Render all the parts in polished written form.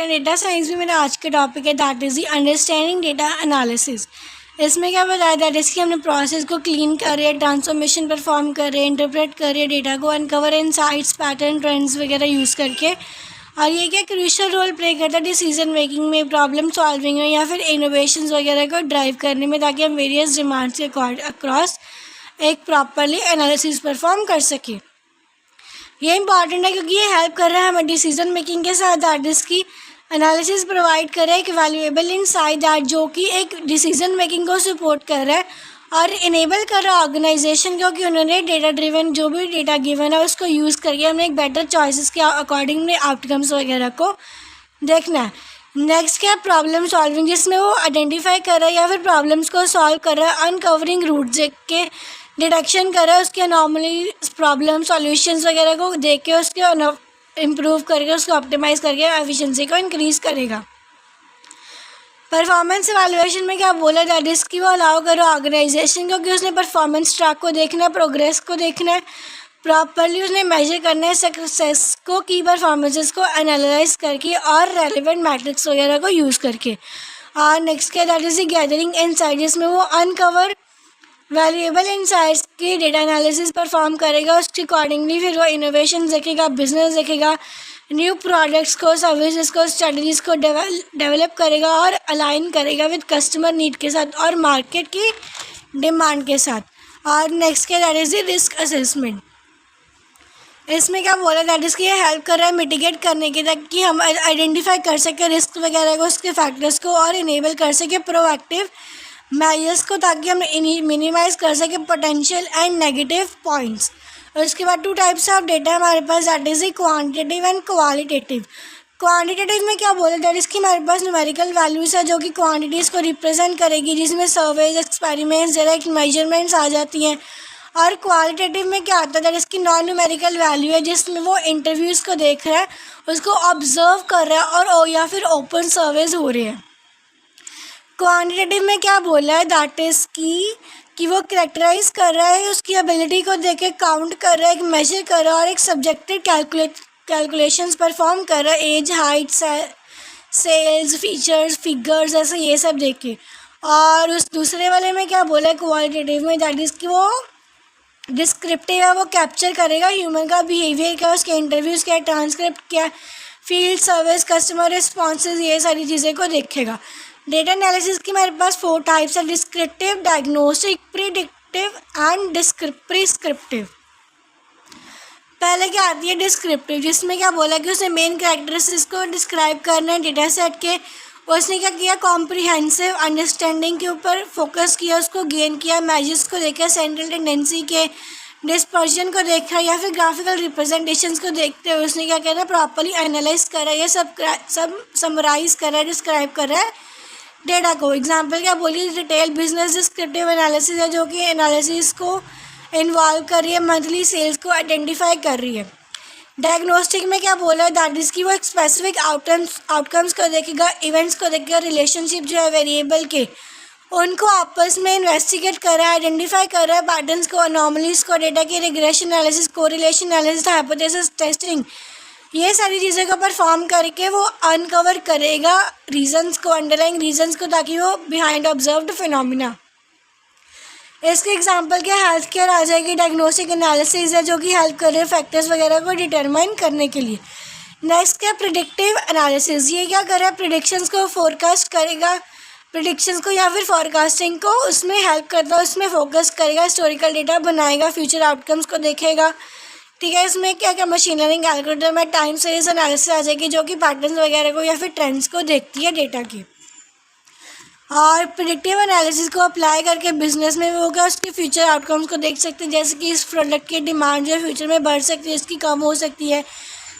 And data science में मेरा आज का टॉपिक है that is the understanding data analysis. इसमें क्या बताया दैट इज़ कि हमने प्रोसेस को क्लीन कर रहे हैं, ट्रांसफॉर्मेशन परफॉर्म कर रहे हैं, इंटरप्रेट कर रहे हैं डेटा को, अनकवर इनसाइट्स, पैटर्न, ट्रेंड्स वगैरह यूज़ करके। और ये क्या क्रूशियल रोल प्ले करता है डिसीजन मेकिंग में, प्रॉब्लम सॉल्विंग में या फिर इनोवेशंस वगैरह को ड्राइव करने में, ताकि हम वेरियस डिमांड्स के अक्रॉस एक प्रॉपरली एनालिसिस परफॉर्म कर सकें। ये इंपॉर्टेंट है क्योंकि ये हेल्प कर रहा है हमें डिसीजन मेकिंग के साथ दैट इज़ की एनालिसिस प्रोवाइड कर रहा है एक वैल्यूएबल इनसाइट दैट जो कि एक डिसीजन मेकिंग को सपोर्ट कर रहा है और इनेबल कर रहा है ऑर्गेनाइजेशन को कि उन्होंने डेटा ड्रिवन जो भी डेटा गिवन है उसको यूज़ करके हमें एक बेटर चॉइसेस के अकॉर्डिंग में आउटकम्स वगैरह को देखना है। नेक्स्ट क्या प्रॉब्लम सॉल्विंग, जिसमें वो आइडेंटिफाई कर रहा है या फिर प्रॉब्लम्स को सॉल्व कर रहा है, अनकवरिंग रूट देख के डिटेक्शन कर रहा है, उसके अनॉमली प्रॉब्लम सॉल्यूशंस वगैरह को देख के उसके इम्प्रूव करके उसको ऑप्टिमाइज़ करके एफिशिएंसी को इंक्रीज़ करेगा। परफॉर्मेंस एवेलुएशन में क्या बोला दैट इज़ कि वो अलाउ करो ऑर्गेनाइजेशन को कि उसने परफॉर्मेंस ट्रैक को देखना है, प्रोग्रेस को देखना है, प्रॉपरली उसने मेजर करना है सक्सेस को, की परफॉर्मेंसेस को एनालाइज करके और रेलिवेंट मैट्रिक्स वगैरह को यूज़ करके। और नेक्स्ट क्या दैट इज़ गैदरिंग इनसाइट, जिसमें वो अनकवर वैल्यूएबल इनसाइट्स की डेटा एनालिसिस परफॉर्म करेगा, उसके अकॉर्डिंगली फिर वो इनोवेशन देखेगा, बिजनेस देखेगा, न्यू प्रोडक्ट्स को, सर्विसेज को, स्ट्रेटजीज को डेवलप करेगा और अलाइन करेगा विद कस्टमर नीड के साथ और मार्केट की डिमांड के साथ। और नेक्स्ट क्या that is the risk assessment. इसमें क्या बोला दैट इज़ कि ये हेल्प कर रहा है मिटिगेट करने के ताकि हम आइडेंटिफाई कर सकें रिस्क वगैरह को, उसके फैक्टर्स को और इनेबल कर सकें प्रोएक्टिव मेजर्स को, ताकि हम मिनिमाइज़ कर सकें पोटेंशियल एंड नेगेटिव पॉइंट्स। और उसके बाद टू टाइप्स ऑफ डेटा हमारे पास that is quantitative and qualitative. Quantitative में क्या बोला दैट इज़ कि हमारे पास न्यूमेरिकल वैल्यूज़ है जो कि क्वांटिटीज़ को रिप्रेजेंट करेगी, जिसमें सर्वेज, एक्सपेरिमेंट्स, डायरेक्ट मेजरमेंट्स आ जाती हैं। और क्वालिटेटिव में क्या आता है दैट इसकी नॉन न्यूमेरिकल वैल्यू है, जिसमें वो इंटरव्यूज़ को देख रहा है, उसको ऑब्जर्व कर रहा है और या फिर ओपन सर्वेज हो रहे हैं। क्वांटिटेटिव में क्या बोला है दैट इज़ कि वो करेक्टराइज कर रहा है, उसकी एबिलिटी को देख के काउंट कर रहा है, एक मेजर कर रहा है और एक सब्जेक्टिव कैलकुलेशंस परफॉर्म कर रहा है, age, height, sales, features, figures, ऐसे ये सब देख के। और उस दूसरे वाले में क्या बोला है क्वालिटेटिव में दैट इज़ कि वो डिस्क्रिप्टिव है, वो कैप्चर करेगा ह्यूमन का बिहेवियर क्या, उसके इंटरव्यूज़ क्या, ट्रांसक्रिप्ट क्या, फील्ड सर्विस, कस्टमर रिस्पॉन्सेज, ये सारी चीज़ें को देखेगा। डेटा एनालिसिस की हमारे पास 4 टाइप्स है, descriptive, diagnostic, predictive and prescriptive. पहले क्या आती है डिस्क्रिप्टिव, जिसमें क्या बोला कि उसने मेन कैरेक्टरिस्टिक्स को डिस्क्राइब करना है डेटा सेट के। उसने क्या किया कॉम्प्रिहेंसिव अंडरस्टैंडिंग के ऊपर फोकस किया, उसको गेन किया, मैजेस को देखा, सेंट्रल टेंडेंसी के डिस्पर्जन को देखा या फिर ग्राफिकल रिप्रेजेंटेशंस को देखते हुए उसने क्या करना है प्रॉपरली एनालाइज करा, ये सब समराइज करा, डिस्क्राइब कर रहा है डेटा को। एग्जाम्पल क्या बोली रिटेल बिजनेस डिस्क्रिप्टिव एनालिसिस है जो कि एनालिसिस को इन्वॉल्व कर रही है, मंथली सेल्स को आइडेंटिफाई कर रही है। डायग्नोस्टिक में क्या बोला है दैट इज़ कि वो एक स्पेसिफिक आउटकम्स को देखेगा, इवेंट्स को देखेगा, रिलेशनशिप जो है वेरिएबल के उनको आपस में इन्वेस्टिगेट कर रहा है, आइडेंटिफाई कर रहा है पैटर्न्स को, अनोमलीज को, डेटा की regression analysis, correlation analysis, hypothesis testing, ये सारी चीज़ों को परफॉर्म करके वो अनकवर करेगा रीजंस को, अंडरलाइंग रीजंस को, ताकि वो बिहाइंड ऑब्जर्व्ड फिनोमिना। इसके एग्जांपल क्या हेल्थ केयर आ जाएगी, डायग्नोस्टिक एनालिसिस है जो कि हेल्प कर रहे हैं फैक्टर्स वगैरह को डिटरमाइन करने के लिए। नेक्स्ट क्या प्रिडिक्टिव एनालिसिस, ये क्या कर रहा है प्रिडिक्शंस को फोरकास्ट करेगा, प्रिडिक्शंस को या फिर फोरकास्टिंग को उसमें हेल्प करता है, उसमें फोकस करेगा, हिस्टोरिकल डेटा बनाएगा, फ्यूचर आउटकम्स को देखेगा। ठीक है, इसमें क्या क्या मशीन लर्निंग एल्गोरिथम में टाइम सीरीज एनालिसिस आ जाएगी जो कि पैटर्न्स वगैरह को या फिर ट्रेंड्स को देखती है डेटा की। और प्रिडिक्टिव एनालिसिस को अप्लाई करके बिजनेस में वो क्या उसके फ्यूचर आउटकम्स को देख सकते हैं, जैसे कि इस प्रोडक्ट की डिमांड जो है फ्यूचर में बढ़ सकती है, इसकी कम हो सकती है।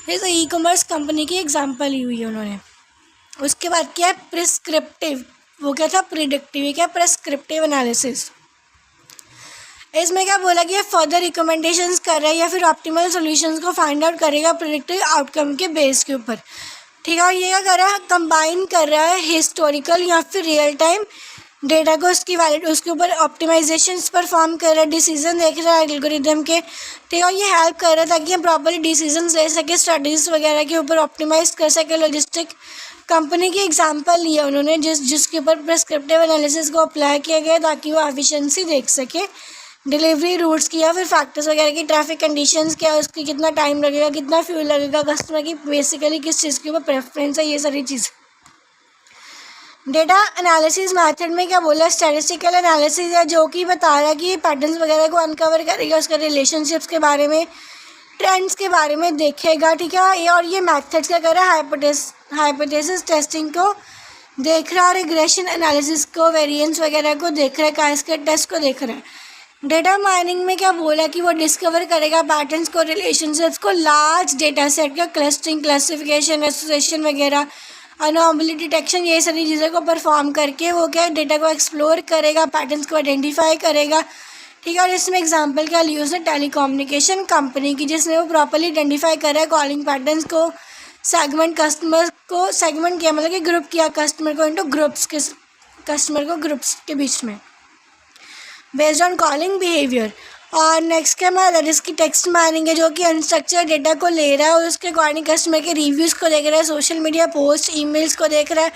जैसे ई कॉमर्स कंपनी की एग्जांपल ली हुई है उन्होंने। उसके बाद क्या है प्रिस्क्रिप्टिव, वो क्या था प्रिडिक्टिव, क्या प्रिस्क्रिप्टिव एनालिसिस। इसमें क्या बोला कि फर्दर रिकमेंडेशंस कर रहा है या फिर ऑप्टिमल सॉल्यूशंस को फाइंड आउट करेगा प्रिडिक्टिव आउटकम के बेस के ऊपर। ठीक है, और ये क्या कर रहा है कंबाइन कर रहा है हिस्टोरिकल या फिर रियल टाइम डेटा को उसकी वैलिड उसके ऊपर ऑप्टिमाइजेशंस परफॉर्म कर रहा है, डिसीजन देख रहा है एल्गोरिदम के, ठीक है, और ये हेल्प कर रहा है ताकि हम प्रॉपरली डिसीजंस ले सके, स्ट्रेटजीज वगैरह के ऊपर ऑप्टिमाइज कर सके। लॉजिस्टिक कंपनी की एग्जांपल लिया उन्होंने जिसके ऊपर प्रिस्क्रिप्टिव एनालिसिस को अप्लाई किया गया ताकि वो एफिशिएंसी देख सके डिलीवरी रूट्स की, या फिर फैक्टर्स वगैरह की, ट्रैफिक कंडीशंस क्या, उसकी कितना टाइम लगेगा, कितना फ्यूल लगेगा, कस्टमर की बेसिकली किस चीज़ के ऊपर प्रेफरेंस है, ये सारी चीज़। डेटा एनालिसिस मेथड में क्या बोला, स्टैटिस्टिकल एनालिसिस है जो कि बता रहा है कि पैटर्न्स वगैरह को अनकवर करेगा, उसके रिलेशनशिप्स के बारे में, ट्रेंड्स के बारे में देखेगा, ठीक है। और ये मेथड्स क्या कर रहा है, हाइपोथेसिस टेस्टिंग को देख रहा है, और रिग्रेशन एनालिसिस को, वेरिएंस वगैरह को देख रहा है, कास्केड टेस्ट को देख रहा है। डेटा माइनिंग में क्या बोला कि वो डिस्कवर करेगा पैटर्न्स को, रिलेशनशिप्स को, लार्ज डेटा सेट का क्लस्टरिंग, क्लासिफिकेशन, एसोसिएशन वगैरह, अनोमली डिटेक्शन, ये सारी चीज़ों को परफॉर्म करके वो क्या डेटा को एक्सप्लोर करेगा, पैटर्न्स को आइडेंटिफाई करेगा, ठीक है। और इसमें एग्जांपल क्या ली उसने, टेलीकम्युनिकेशन कंपनी की, जिसने वो प्रॉपर्ली आइडेंटिफाई करा है कॉलिंग पैटर्न्स को, सेगमेंट कस्टमर को, सेगमेंट किया मतलब कि ग्रुप किया कस्टमर को इनटू ग्रुप्स के, कस्टमर को ग्रुप्स के बीच में बेस्ड ऑन कॉलिंग बिहेवियर। और नेक्स्ट क्या हमारा दैट इसकी टेक्स्ट माइनिंग है जो कि अनस्ट्रक्चर्ड डेटा को ले रहा है और उसके अकॉर्डिंग कस्टमर के रिव्यूज़ को देख रहा है, सोशल मीडिया पोस्ट, ईमेल्स को देख रहा है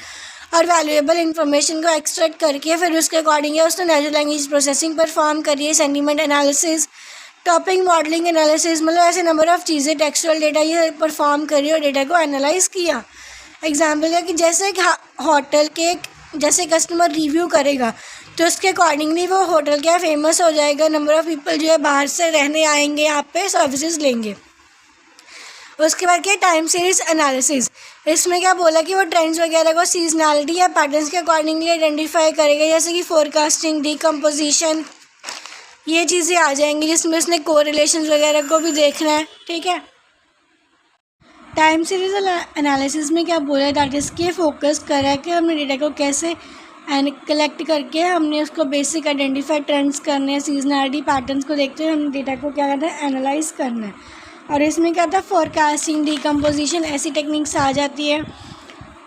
और वैल्यूएबल इन्फॉर्मेशन को एक्सट्रैक्ट करके फिर उसके अकॉर्डिंग उसने नेचुरल लैंग्वेज प्रोसेसिंग परफॉर्म करी है, sentiment analysis, topic modelling analysis, मतलब ऐसे नंबर ऑफ़ चीज़ें टेक्सचुअल डेटा ये परफॉर्म करी और डेटा को एनालाइज किया। एग्जाम्पल है कि जैसे एक होटल के जैसे कस्टमर रिव्यू करेगा तो उसके अकॉर्डिंगली वो होटल क्या फेमस हो जाएगा, नंबर ऑफ़ पीपल जो है बाहर से रहने आएंगे, यहाँ पे सर्विसेज लेंगे। उसके बाद क्या टाइम सीरीज एनालिसिस, इसमें क्या बोला कि वो ट्रेंड्स वगैरह को सीजनैलिटी या पैटर्न्स के अकॉर्डिंगली आइडेंटिफाई करेगा, जैसे कि फोरकास्टिंग, डीकम्पोजिशन, ये चीज़ें आ जाएंगी जिसमें उसने कोरिलेशंस वगैरह को भी देखना है, ठीक है। टाइम सीरीज एनालिसिस में क्या बोला दैट इसके फोकस करा है कि हमने डेटा को कैसे कलेक्ट करके हमने उसको बेसिक आइडेंटिफाई ट्रेंड्स करने हैं, सीजनैलिटी पैटर्न्स को देखते हुए हमने डेटा को क्या करना है, एनालाइज करना है। और इसमें क्या था, फोरकास्टिंग, डीकम्पोजिशन, ऐसी टेक्निक्स आ जाती है,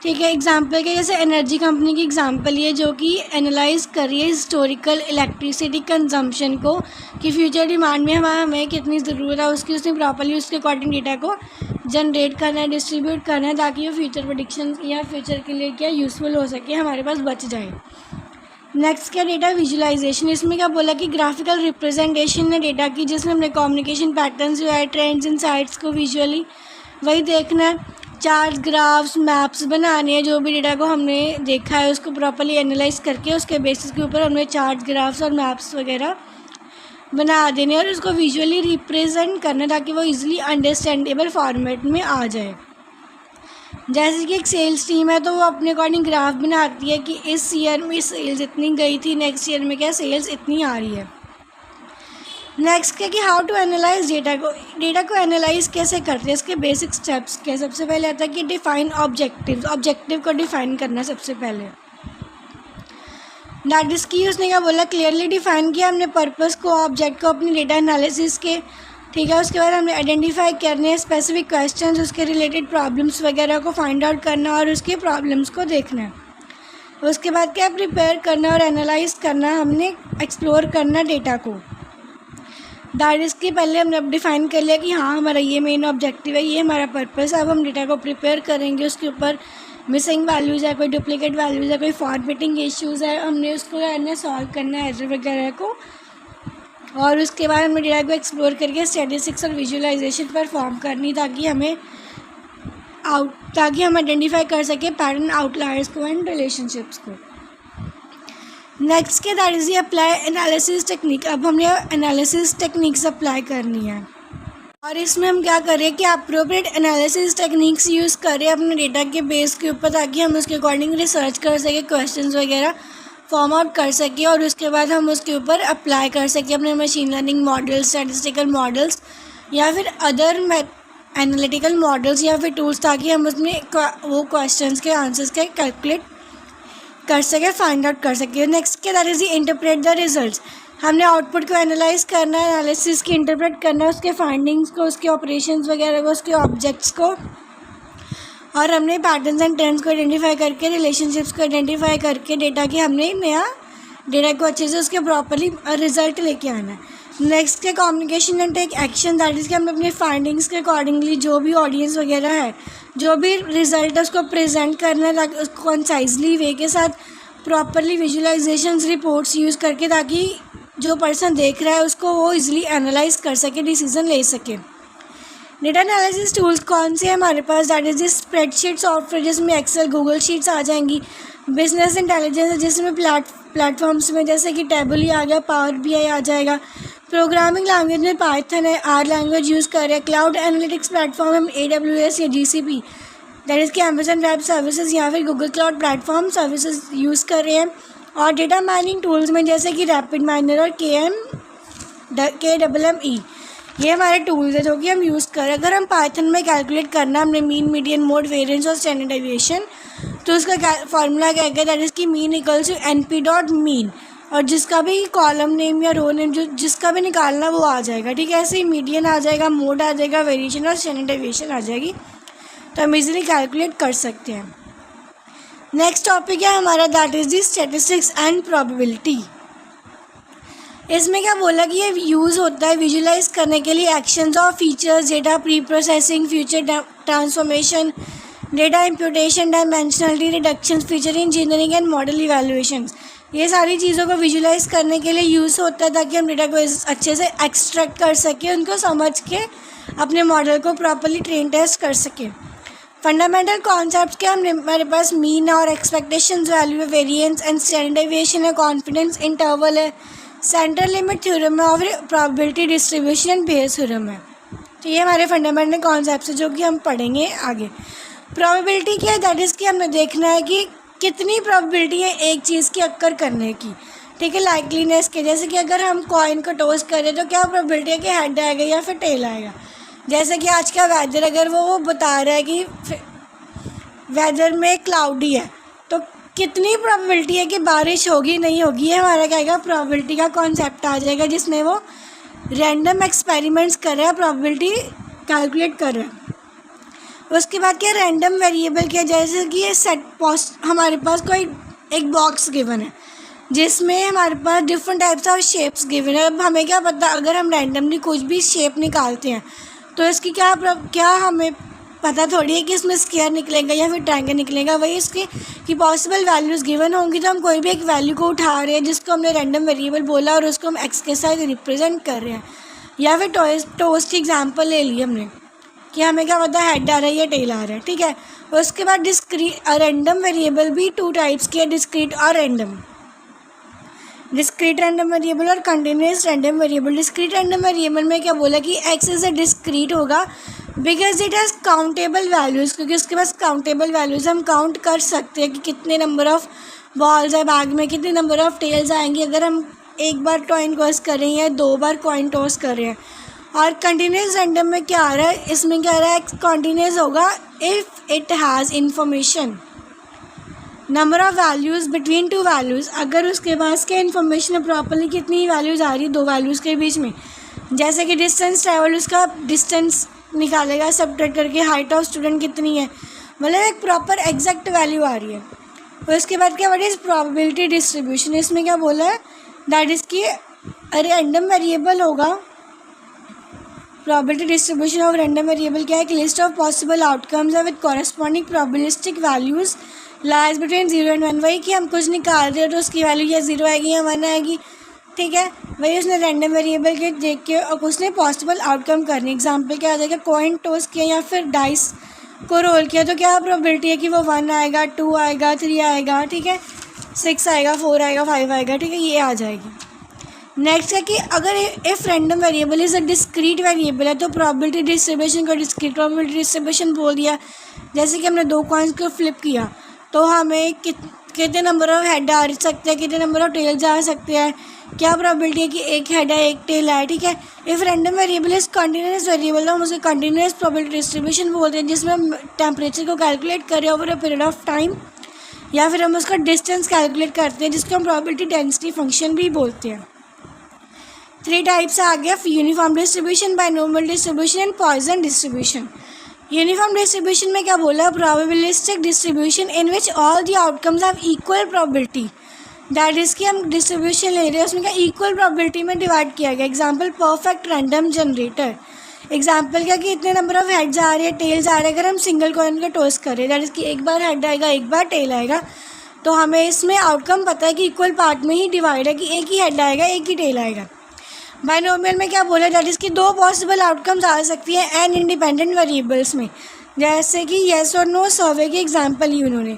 ठीक है। एग्जांपल के जैसे एनर्जी कंपनी की एग्जांपल ये जो कि एनालाइज कर रही है हिस्टोरिकल इलेक्ट्रिसिटी कंजम्पशन को कि फ्यूचर डिमांड में हमें कितनी ज़रूरत है उसकी, उसने प्रॉपर्ली उसके अकॉर्डिंग डेटा को जनरेट करना है, डिस्ट्रीब्यूट करना है ताकि वो फ्यूचर प्रेडिक्शन या फ्यूचर के लिए क्या यूज़फुल हो सके, हमारे पास बच जाए। नेक्स्ट क्या डेटा विजुअलाइजेशन, इसमें क्या बोला कि ग्राफिकल रिप्रेजेंटेशन है डेटा की जिसमें हमने कम्युनिकेशन पैटर्न्स जो है, ट्रेंड्स, इनसाइट्स को विजुअली वही देखना है, चार्ट, ग्राफ्स, मैप्स बनाने हैं, जो भी डेटा को हमने देखा है उसको प्रॉपर्ली एनालाइज करके उसके बेसिस के ऊपर हमने चार्ट, ग्राफ्स और मैप्स वगैरह बना देने और उसको विजुअली रिप्रेजेंट करना ताकि वो इजीली अंडरस्टैंडेबल फॉर्मेट में आ जाए। जैसे कि एक सेल्स टीम है तो वो अपने अकॉर्डिंग ग्राफ बनाती है कि इस ईयर में सेल्स इतनी गई थी, नेक्स्ट ईयर में क्या सेल्स इतनी आ रही है। नेक्स्ट क्या कि हाउ टू एनालाइज डेटा को एनालाइज कैसे करते हैं, इसके बेसिक स्टेप्स क्या। सबसे पहले आता है कि डिफाइन ऑब्जेक्टिव को डिफाइन करना सबसे पहले। दैट इज़ की उसने क्या बोला, क्लियरली डिफाइन किया हमने पर्पस को, ऑब्जेक्ट को अपनी डेटा एनालिसिस के, ठीक है। उसके बाद हमने आइडेंटिफाई करने स्पेसिफिक क्वेश्चंस, उसके रिलेटेड प्रॉब्लम्स वगैरह को फाइंड आउट करना और उसके प्रॉब्लम्स को देखना है। उसके बाद क्या प्रिपेयर करना और एनालाइज करना, हमने एक्सप्लोर करना डेटा को। दैट इज़ की पहले हमने अब डिफ़ाइन कर लिया कि हाँ हमारा ये मेन ऑब्जेक्टिव है, ये हमारा पर्पस है। अब हम डेटा को प्रिपेयर करेंगे, उसके ऊपर मिसिंग वैल्यूज़ है, कोई डुप्लीकेट वैल्यूज़ है, कोई फॉर्मेटिंग इश्यूज़ है, हमने उसको करना सॉल्व करना है एरर वगैरह को। और उसके बाद हमने डेटा को एक्सप्लोर करके स्टैटिस्टिक्स और विजुअलाइजेशन परफॉर्म करनी ताकि हम आइडेंटिफाई कर सके पैटर्न, आउटलायर्स को एंड रिलेशनशिप्स को। नेक्स्ट के that is apply analysis technique. अब हमने एनालिसिस टेक्निक्स अप्लाई करनी है और इसमें हम क्या करें कि अप्रोप्रिएट एनालिसिस टेक्निक्स यूज़ करें अपने डेटा के बेस के ऊपर ताकि हम उसके अकॉर्डिंग रिसर्च कर सकें, क्वेश्चंस वगैरह फॉर्म आउट कर सकें और उसके बाद हम उसके ऊपर अप्लाई कर सकें अपने machine learning models, statistical models या फिर अदर एनालिटिकल मॉडल्स या फिर टूल्स ताकि हम उसमें वो क्वेश्चंस के आंसर्स के कैलकुलेट कर सके, फाइंड आउट कर सके। नेक्स्ट क्या that is interpret the results, हमने आउटपुट को एनालाइज करना है, एनालिसिस की इंटरप्रेट करना है, उसके फाइंडिंग्स को, उसके ऑपरेशंस वगैरह को, उसके ऑब्जेक्ट्स को, और हमने पैटर्न्स एंड ट्रेंड्स को आइडेंटिफाई करके, रिलेशनशिप्स को आइडेंटिफाई करके डेटा की हमने नया डेटा को अच्छे से उसके प्रॉपरली रिजल्ट लेके आना है। नेक्स्ट है communication and take action, that is कि हम अपने फाइंडिंग्स के अकॉर्डिंगली जो भी ऑडियंस वगैरह है, जो भी रिजल्ट है उसको प्रेजेंट करना है, ताकि उसको कंसाइजली वे के साथ प्रॉपरली विजुअलाइजेशंस रिपोर्ट्स यूज़ करके, ताकि जो पर्सन देख रहा है उसको वो इजीली एनालाइज कर सके, डिसीजन ले सके। डेटा एनालिसिस टूल्स कौन से हैं हमारे पास, that is this spreadsheet software जिसमें एक्सेल, गूगल शीट्स आ जाएंगी। बिजनेस इंटेलिजेंस जिसमें प्लेटफॉर्म्स में जैसे कि टेबल आ गया, पावर BI आ जाएगा। प्रोग्रामिंग लैंग्वेज में पाइथन है, R लैंग्वेज यूज़ कर रहे हैं। क्लाउड एनालिटिक्स प्लेटफॉर्म हम AWS या GCP, दैट इज़ कि अमेजन वेब सर्विसेज या फिर Google cloud platform services use कर रहे हैं। और डेटा माइनिंग टूल्स में जैसे कि रैपिड माइनर और KMME, ये हमारे टूल्स है जो कि हम यूज़ कर रहे हैं। अगर हम पाइथन में कैलकुलेट करना हमने मीन, मीडियन, मोड, वेरिएंस और स्टैंडर्ड डेविएशन, तो उसका फार्मूला क्या है, दैट इज़ कि मीन इक्वल्स टू NP.mean, और जिसका भी कॉलम नेम या रो नेम जो जिसका भी निकालना वो आ जाएगा। ठीक है, ऐसे ही मीडियन आ जाएगा, मोड आ जाएगा, वेरिएशन और स्टैंडर्ड डेविएशन आ जाएगी, तो हम इजीली कैलकुलेट कर सकते हैं। नेक्स्ट टॉपिक है हमारा, that is the statistics and probability. इसमें क्या बोला कि ये यूज़ होता है विजुलाइज करने के लिए एक्शंस और features, data pre processing, future transformation, data imputation, dimensionality reduction, feature engineering and model evaluations. ये सारी चीज़ों को विजुलाइज करने के लिए यूज़ होता है ताकि हम डेटा को अच्छे से एक्सट्रैक्ट कर सकें, उनको समझ के अपने मॉडल को प्रॉपरली ट्रेन टेस्ट कर सकें। फंडामेंटल कॉन्सेप्ट्स के हमारे पास मीन और एक्सपेक्टेशंस वैल्यू है, वेरिएंस एंड स्टैंडर्ड डेविएशन है, कॉन्फिडेंस इंटरवल है, सेंटर लिमिट थ्योरम है और probability distribution and Bayes theorem है। तो ये हमारे फंडामेंटल कॉन्सेप्ट्स हैं जो कि हम पढ़ेंगे आगे। प्रोबेबिलिटी क्या है, दैट इज़ कि हमने देखना है कि कितनी प्रोबेबिलिटी है एक चीज़ की अक्कर करने की। ठीक है, लाइकलीनेस के, जैसे कि अगर हम कॉइन को टॉस करें तो क्या प्रोबेबिलिटी है कि हेड आएगा या फिर टेल आएगा। जैसे कि आज का वेदर अगर वो बता रहा है कि वेदर में क्लाउडी है, तो कितनी प्रोबेबिलिटी है कि बारिश होगी नहीं होगी, ये हमारा क्या आएगा, प्रोबेबिलिटी का कॉन्सेप्ट आ जाएगा, जिसमें वो रैंडम एक्सपेरिमेंट्स कर रहा है, प्रोबेबिलिटी कैलकुलेट कर रहा है। उसके बाद क्या, रैंडम वेरिएबल क्या, जैसे कि ये हमारे पास कोई एक बॉक्स गिवन है जिसमें हमारे पास different types of shapes given है। अब हमें क्या पता, अगर हम रैंडमली कुछ भी शेप निकालते हैं तो इसकी क्या हमें पता थोड़ी है कि इसमें स्क्वायर निकलेगा या फिर ट्रायंगल निकलेगा। वही इसकी कि पॉसिबल वैल्यूज़ गिवन होंगी, तो हम कोई भी एक वैल्यू को उठा रहे हैं जिसको हमने रैंडम वेरिएबल बोला और उसको हम एक्स के साथ रिप्रेजेंट कर रहे हैं। या फिर टोस्ट की एग्जांपल ले ली हमने कि हमें क्या पता हेड आ रहा है या टेल आ रहा है। ठीक है, उसके बाद रैंडम वेरिएबल भी 2 टाइप्स के, डिस्क्रीट और रैंडम। डिस्क्रीट रैंडम वेरिएबल और continuous random variable. Discrete random variable में क्या बोला कि एक्स इज डिस्क्रीट होगा because it has countable values, क्योंकि उसके पास काउंटेबल वैल्यूज़, हम काउंट कर सकते हैं कि कितने नंबर ऑफ बॉल्स है बैग में, कितने नंबर ऑफ टेल्स आएंगी अगर हम एक बार कॉइन टॉस कर रहे हैं या 2 बार कॉइन टॉस कर रहे हैं। और कंटिन्यूस रैंडम में क्या आ रहा है, इसमें क्या आ रहा है, कंटिन्यूस होगा if it has information number of values between 2 values, अगर उसके पास क्या इन्फॉर्मेशन है प्रॉपरली कितनी वैल्यूज़ आ रही है 2 वैल्यूज़ के बीच में। जैसे कि डिस्टेंस ट्रैवल, उसका डिस्टेंस निकालेगा सब्ट्रैक्ट करके, हाइट ऑफ स्टूडेंट कितनी है, मतलब एक प्रॉपर एग्जैक्ट वैल्यू आ रही है। और उसके बाद क्या व्हाट इज़ प्रोबेबिलिटी डिस्ट्रीब्यूशन, इसमें क्या बोला है, दैट इज़ कि रैंडम वेरिएबल होगा। Probability distribution of random variable क्या है, कि लिस्ट ऑफ पॉसिबल आउटकम्स है with corresponding probabilistic values lies between 0 and 1। वही कि हम कुछ निकाल रहे हैं तो उसकी वैल्यू या 0 आएगी या 1 आएगी। ठीक है, वही उसने रैंडम वेरिएबल के देख के और उसने पॉसिबल आउटकम करनी। एग्जांपल क्या आ जाएगा, कॉइन टॉस किया या फिर डाइस को रोल किया तो क्या प्रोबेबिलिटी है कि वो 1 आएगा, 2 आएगा, 3 आएगा, ठीक है, 6 आएगा, 4 आएगा, 5 आएगा। ठीक है, ये आ जाएगी। नेक्स्ट है कि अगर if random variable is a discrete variable है तो प्रोबेबिलिटी डिस्ट्रीब्यूशन को डिस्क्रीट प्रोबेबिलिटी डिस्ट्रीब्यूशन बोल दिया। जैसे कि हमने 2 कॉइन्स को फ्लिप किया तो हमें कितने नंबर ऑफ हेड आ सकते हैं, कितने नंबर ऑफ टेल्स आ सकते हैं, क्या प्रोबेबिलिटी है कि एक हेड है एक टेल है। ठीक है, if random variable is continuous variable तो हम उसे कंटिन्यूस प्रोबेबिलिटी डिस्ट्रीब्यूशन बोलते हैं, जिसमें हम टेम्परेचर को कैलकुलेट करें over a period of time, या फिर हम उसका डिस्टेंस कैलकुलेट करते हैं जिसको हम प्रोबेबिलिटी डेंसिटी फंक्शन भी बोलते हैं। 3 टाइप्स आ गया, uniform distribution, binomial distribution and Poisson distribution. Uniform distribution में क्या बोला, probabilistic distribution in which all the outcomes have equal probability, that is कि हम डिस्ट्रीब्यूशन ले रहे हैं, उसमें क्या इक्वल प्रोबेबिलिटी में डिवाइड किया गया। Example perfect random generator. Example क्या कि इतने नंबर ऑफ हेड्स आ रहे हैं, टेल्स आ रहे हैं, अगर हम सिंगल कॉइन का टॉस करें दैट इज़ कि एक बार हेड आएगा एक बार टेल आएगा, तो हमें इसमें आउटकम पता है कि इक्वल पार्ट में ही डिवाइड है, कि एक ही हेड आएगा एक ही टेल आएगा। बाइनोमियल में क्या बोला, दैट इज़ कि दो पॉसिबल आउटकम्स आ सकती हैं एन इंडिपेंडेंट वेरिएबल्स में, जैसे कि येस और नो सर्वे की एग्जांपल ली उन्होंने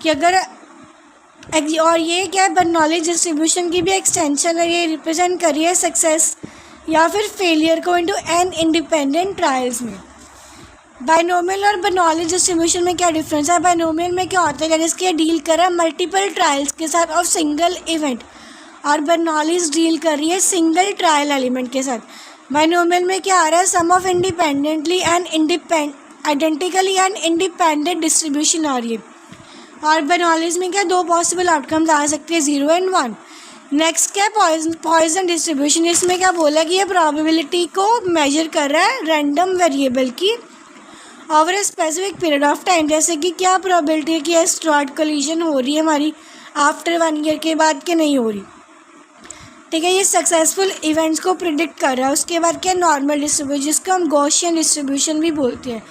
कि अगर, और ये क्या है, बर्नौली डिस्ट्रीब्यूशन की भी एक्सटेंशन है, ये रिप्रेजेंट करी है सक्सेस या फिर फेलियर को इनटू एन इंडिपेंडेंट ट्रायल्स में। बाइनोमियल और बर्नौली डिस्ट्रीब्यूशन में क्या डिफरेंस है, बाइनोमियल में क्या होता है दैट इज़ कि डील कर रहा है मल्टीपल ट्रायल्स के साथ ऑफ सिंगल इवेंट, और बर्नौलीज डील कर रही है सिंगल ट्रायल एलिमेंट के साथ। बाइनोमियल में क्या आ रहा है, sum of independently and identically and independent distribution आ रही है, और बर्नौलीज में क्या दो पॉसिबल आउटकम्स आ सकते हैं 0 एंड 1। नेक्स्ट क्या है पॉइजन डिस्ट्रीब्यूशन। इसमें क्या बोला कि ये प्रोबेबिलिटी को मेजर कर रहा है रैंडम वेरिएबल की over a specific period of time, जैसे कि क्या प्रोबेबिलिटी है कि एस्ट्रॉयड कोलिजन हो रही है हमारी आफ्टर 1 ईयर के बाद कि नहीं हो रही, ठीक है। ये सक्सेसफुल इवेंट्स को प्रिडिक्ट कर रहा है। उसके बाद क्या नॉर्मल डिस्ट्रीब्यूशन, जिसको हम गॉसियन डिस्ट्रीब्यूशन भी बोलते हैं।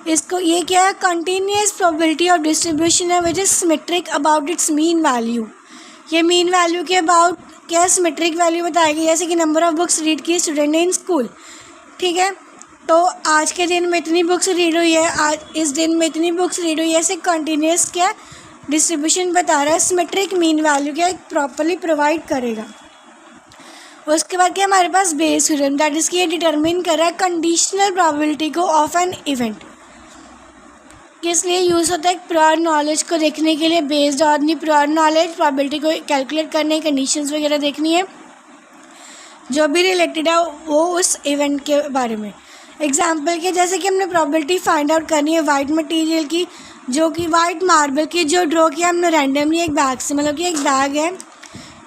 इसको ये क्या है, कंटिन्यूस प्रोबेबिलिटी ऑफ डिस्ट्रीब्यूशन है which is symmetric about it's mean value. ये मीन वैल्यू के अबाउट क्या सिमेट्रिक वैल्यू बताएगी, जैसे कि नंबर ऑफ बुक्स रीड की स्टूडेंट ने इन स्कूल, ठीक है। तो आज के दिन में इतनी बुक्स रीड हुई है, आज इस दिन में इतनी बुक्स रीड हुई है, ऐसे कंटिन्यूस क्या डिस्ट्रीब्यूशन बता रहा है, सिमेट्रिक मीन वैल्यू क्या प्रॉपरली प्रोवाइड करेगा। उसके बाद क्या हमारे पास बेस थ्योरम, दैट इज़ कि ये डिटरमिन कर रहा है कंडीशनल प्रोबेबिलिटी को ऑफ एन इवेंट। किस लिए यूज़ होता है, प्रायर नॉलेज को देखने के लिए, based on the prior knowledge probability को कैलकुलेट करने, कंडीशंस वगैरह देखनी है जो भी रिलेटेड है वो उस इवेंट के बारे में। एग्जाम्पल के जैसे कि हमने प्रोबेबिलिटी फाइंड आउट करनी है वाइट मटेरियल की, जो कि वाइट मार्बल की जो ड्रॉ किया हमने रैंडमली एक बैग से, मतलब कि एक बैग है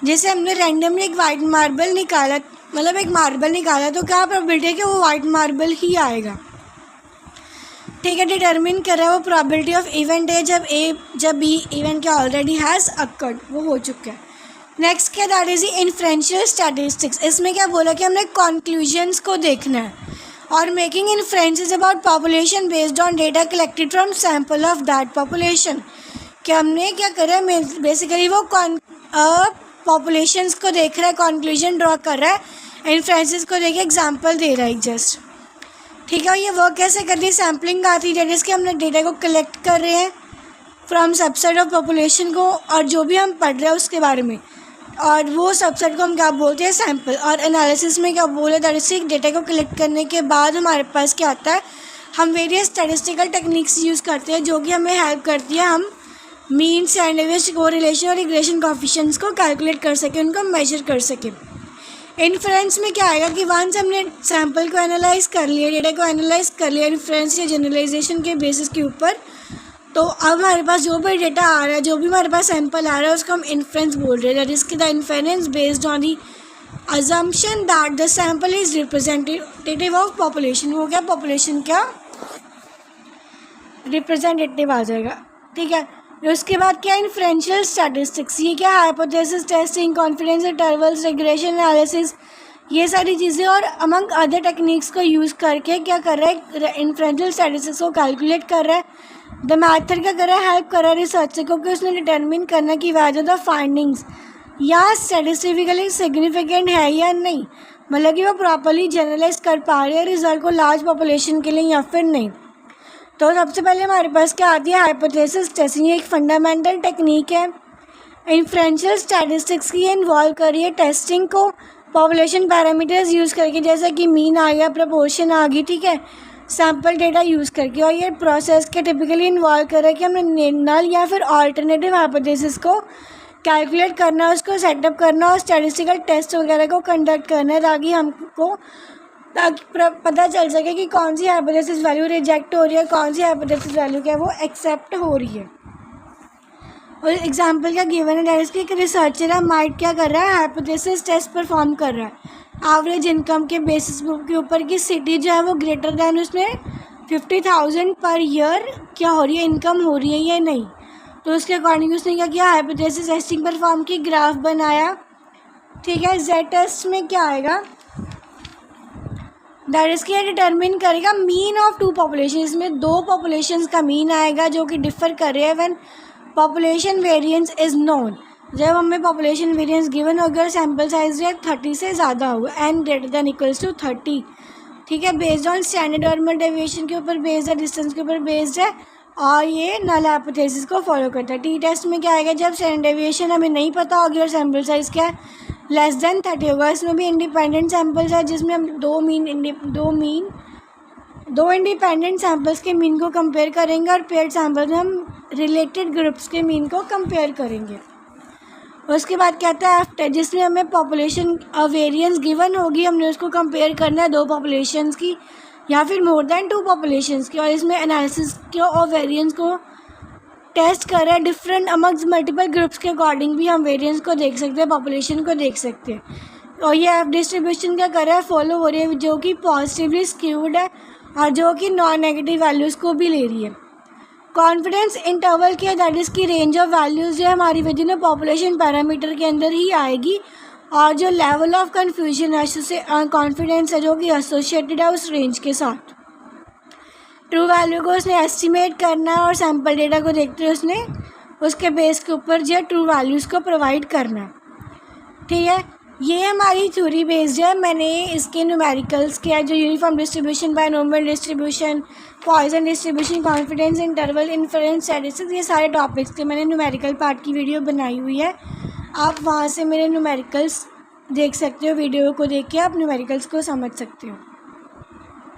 जैसे हमने रैंडमली एक वाइट मार्बल निकाला, मतलब एक मार्बल निकाला, तो क्या प्रोबेबिलिटी है कि वो वाइट मार्बल ही आएगा, ठीक है। डिटरमिन कर रहा है वो प्रोबेबिलिटी ऑफ इवेंट है जब बी इवेंट क्या ऑलरेडी हैज़ अकर्ड, वो हो चुका है। नेक्स्ट क्या, दैट इज़ इन्फ्रेंशियल स्टैटिस्टिक्स। इसमें क्या बोला कि हमने कंक्लूजन्स को देखना है और making inferences about population based on data collected from sample of that population. कि हमने क्या करा है, बेसिकली वो पॉपुलेशंस को देख रहा है, कंक्लूजन ड्रॉ कर रहा है, इन्फ्रेंसेस को देख के एग्जाम्पल दे रहा है जस्ट, ठीक है। ये वर्क कैसे करती है, सैम्पलिंग आती है, जैसे कि हमने डेटा को कलेक्ट कर रहे हैं फ्रॉम सबसेट ऑफ पॉपुलेशन को, और जो भी हम पढ़ रहे हैं उसके बारे में, और वो सबसेट को हम क्या बोलते हैं, सैम्पल। और एनालिसिस में क्या बोले, दैट इज डेटा को कलेक्ट करने के बाद हमारे पास क्या आता है, हम वेरियस स्टैटिस्टिकल टेक्निक्स यूज़ करते हैं जो कि हमें हेल्प करती है हम मीन सैंडविच कोरिलेशन और रिग्रेशन कोएफिशिएंट्स को कैलकुलेट कर सकें, उनको मेजर कर सकें। इन्फ्रेंस में क्या आएगा कि वंस हमने सैम्पल को एनालाइज कर लिया, डेटा को एनालाइज कर लिया इन्फ्रेंस या जनरलाइजेशन के बेसिस के ऊपर, तो अब हमारे पास जो भी डेटा आ रहा है, जो भी हमारे पास सैम्पल आ रहा है, उसको हम इन्फ्रेंस बोल रहे हैं। That is the inference based on the assumption that the sample is representative of population. वो क्या पॉपुलेशन क्या रिप्रेजेंटेटिव आ जाएगा, ठीक है। उसके बाद क्या इन्फ्रेंशियल स्टैटिस्टिक्स, ये क्या hypothesis testing, confidence intervals, regression analysis, ये सारी चीज़ें और अमंग अदर टेक्निक्स को यूज़ करके क्या कर रहा है, इन्फ्रेंशियल स्टैटिस्टिक्स को कैलकुलेट कर रहा है। द मैथड क्या कर रहा है, हेल्प कर रहा है रिसर्चर को कि उसने डिटरमिन करना कि वेदर द फाइंडिंग्स या स्टैटिस्टिकली सिग्निफिकेंट है या नहीं, मतलब कि वो प्रॉपरली जनरलाइज कर पा रहे हैं रिजल्ट को लार्ज पॉपुलेशन के लिए या फिर नहीं। तो सबसे पहले हमारे पास क्या आती है, हाइपोथेसिस टेस्टिंग, एक फंडामेंटल टेक्निक है इन्फ्रेंशियल स्टैटिस्टिक्स की, इन्वॉल्व कर रही है टेस्टिंग को पॉपुलेशन पैरामीटर्स यूज़ करके, जैसे कि मीन आ गया, प्रपोर्शन आ गई, ठीक है, सैम्पल डेटा यूज़ करके। और ये प्रोसेस के टिपिकली इन्वॉल्व कर रहा है कि हमने नल या फिर ऑल्टरनेटिव हाइपोथेसिस को कैलकुलेट करना, उसको सेटअप करना और स्टैटिस्टिकल टेस्ट वगैरह को कंडक्ट करना है, ताकि पता चल सके कि कौन सी हाइपोथेसिस वैल्यू रिजेक्ट हो रही है, कौन सी हाइपोथेसिस वैल्यू क्या वो एक्सेप्ट हो रही है। और एग्जांपल क्या गिवन है, दैट इज कि एक रिसर्चर है, माइट क्या कर रहा है, हाइपोथेसिस टेस्ट परफॉर्म कर रहा है एवरेज इनकम के बेसिस के ऊपर की सिटी जो है वो ग्रेटर दैन उसमें 50,000 पर ईयर क्या हो रही है, इनकम हो रही है या नहीं। तो उसके अकॉर्डिंग उसने क्या किया, हाइपोथेसिस टेस्टिंग परफॉर्म की, ग्राफ बनाया, ठीक है। जेड टेस्ट में क्या आएगा, दैट इज़ कि डिटरमिन करेगा मीन ऑफ टू पॉपुलेशन, इसमें दो पॉपुलेशंस का मीन आएगा जो कि डिफर कर रहे हैं when population variance is known, जब हमें पॉपुलेशन वेरिएंस गिवन होगी और सैम्पल साइज जो है 30 से ज़्यादा होगा, n greater than equals to 30, ठीक है। Based on standard normal deviation के ऊपर बेस्ड है, डिस्टेंस के ऊपर बेस्ड है, और ये नल हाइपोथेसिस को फॉलो करता है। टी टेस्ट में क्या आएगा, जब स्टैंडर्ड डेविएशन हमें नहीं पता होगी और सैम्पल साइज़ क्या है लेस देन 30 होगा। इसमें भी इंडिपेंडेंट सैम्पल्स है जिसमें हम दो इंडिपेंडेंट सैम्पल्स के मीन को कंपेयर करेंगे और पेयर्ड सैम्पल्स में हम रिलेटेड ग्रुप्स के मीन को कंपेयर करेंगे। उसके बाद कहता है आफ्टर, जिसमें हमें पॉपुलेशन वेरिएंस गिवन होगी, हमने उसको कंपेयर करना है दो पॉपुलेशंस की या फिर मोर देन टू पॉपुलेशंस की, और इसमें एनालिसिस को और वेरिएंस को टेस्ट कर रहे हैं डिफरेंट अमंग्स मल्टीपल ग्रुप्स के अकॉर्डिंग भी हम वेरिएंस को देख सकते हैं, पॉपुलेशन को देख सकते हैं। और ये एफ डिस्ट्रीब्यूशन क्या कर रहा है, फॉलो हो रही है, जो कि पॉजिटिवली स्क्यूड है और जो कि नॉन नेगेटिव वैल्यूज़ को भी ले रही है। कॉन्फिडेंस इंटरवल क्या, दैट इज़ की रेंज ऑफ वैल्यूज़ जो है हमारी विदिन अ पॉपुलेशन पैरामीटर के अंदर ही आएगी, और जो लेवल ऑफ कन्फ्यूजन है कॉन्फिडेंस है जो कि एसोसिएटेड है उस रेंज के साथ। ट्रू वैल्यू को उसने एस्टिमेट करना है और सैम्पल डेटा को देखते हुए उसने उसके बेस के ऊपर जो है ट्रू वैल्यूज़ को प्रोवाइड करना है, ठीक है। ये हमारी थ्योरी बेस्ड है। मैंने इसके न्यूमेरिकल्स किया जो uniform distribution, binomial distribution, Poisson distribution, confidence interval, inference statistics, ये सारे टॉपिक्स के मैंने न्यूमेरिकल पार्ट की वीडियो बनाई हुई है। आप वहाँ से मेरे न्यूमेरिकल्स देख सकते हो, वीडियो को देख के आप न्यूमेरिकल्स को समझ सकते हो।